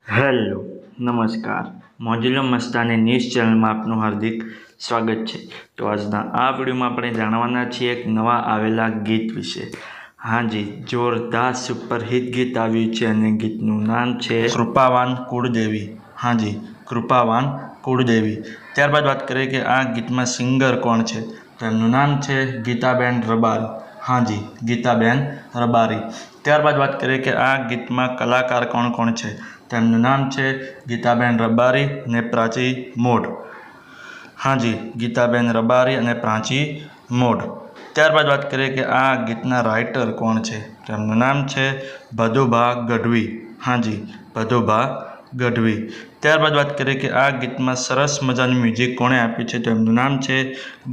Hello નમસ્કાર મોજીલો Mastani news ચેનલમાં આપનું હાર્દિક સ્વાગત છે। તો આજના આ વિડીયોમાં આપણે જાણવાના છીએ એક નવા આવેલા ગીત વિશે। હાજી, જોરદાર સુપરહિટ ગીત આવ્યું છે અને ગીતનું નામ છે કૃપાવાન કુળદેવી। હાજી, કૃપાવાન કુળદેવી। ત્યારબાદ વાત કરીએ કે આ ગીતમાં સિંગર કોણ છે, તો એમનું નામ છે ગીતાબેન રબારી। હાજી, ગીતાબેન રબારી। ત્યારબાદ વાત કરીએ કે આ ગીતમાં કલાકાર કોણ કોણ છે, તેમનું નામ છે ગીતાબેન રબારી અને પ્રાચી મોઢ। હાજી, ગીતાબેન રબારી અને પ્રાચી મોઢ। ત્યારબાદ વાત કરીએ કે આ ગીતના રાઇટર કોણ છે, તેમનું નામ છે ભદુભા ગઢવી। હાજી, ભદુભા ગઢવી। ત્યારબાદ વાત કરીએ કે આ ગીતમાં સરસ મજાનું મ્યુઝિક કોણે આપ્યું છે, તો એમનું નામ છે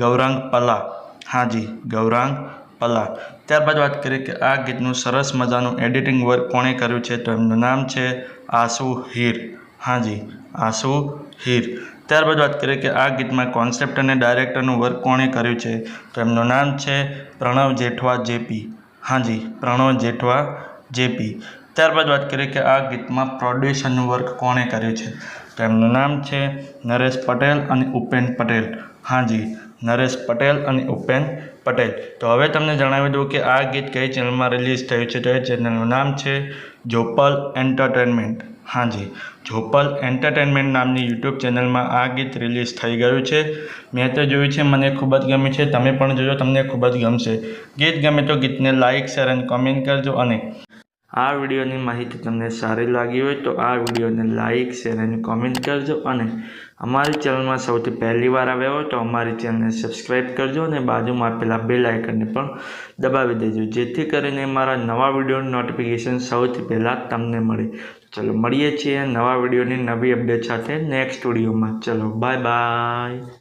ગૌરાંગ પલા। હાજી, ગૌરાંગ પલા। ત્યારબાદ વાત કરીએ કે આ ગીતનું સરસ મજાનું એડિટિંગ વર્ક કોણે કર્યું છે, તો એમનું નામ છે આશુ હીર। હાજી, આશુ હીર। ત્યારબાદ વાત કરીએ કે આ ગીતમાં કોન્સેપ્ટ અને ડાયરેક્ટરનું વર્ક કોણે કર્યું છે, તો એમનું નામ છે પ્રણવ જેઠવા જેપી। હાજી, પ્રણવ જેઠવા જેપી। ત્યારબાદ વાત કરીએ કે આ ગીતમાં પ્રોડ્યુસરનું વર્ક કોણે કર્યું છે, તો એમનું નામ છે નરેશ પટેલ અને ઉપેન પટેલ। હાજી, નરેશ પટેલ અને ઉપેન પટેલ। તો હવે તમને જણાવી દઉં કે આ ગીત કઈ ચેનલમાં રિલીઝ થયું છે, તો એ ચેનલનું નામ છે જોપલ એન્ટરટેનમેન્ટ। હાજી, જોપલ એન્ટરટેનમેન્ટ નામની યુટ્યુબ ચેનલમાં આ ગીત રિલીઝ થઈ ગયું છે। મેં તો જોયું છે, મને ખૂબ જ ગમ્યું છે, તમે પણ જોજો, તમને ખૂબ જ ગમશે। ગીત ગમે તો ગીતને લાઇક શેર અને કોમેન્ટ કરજો અને આ વિડીયોની માહિતી તમને સારી લાગી હોય તો આ વિડીયોને લાઇક શેર અને કોમેન્ટ કરજો અને અમારી ચેનલમાં સૌથી પહેલી વાર આવ્યા હોય તો અમારી ચેનલને સબસ્ક્રાઈબ કરજો અને બાજુમાં આપેલા બેલ આઇકનને પણ દબાવી દેજો, જેથી કરીને મારા નવા વિડીયોની નોટિફિકેશન સૌથી પહેલાં તમને મળે। ચલો મળીએ છીએ નવા વિડીયોની નવી અપડેટ સાથે નેક્સ્ટ વિડીયોમાં। ચલો બાય બાય।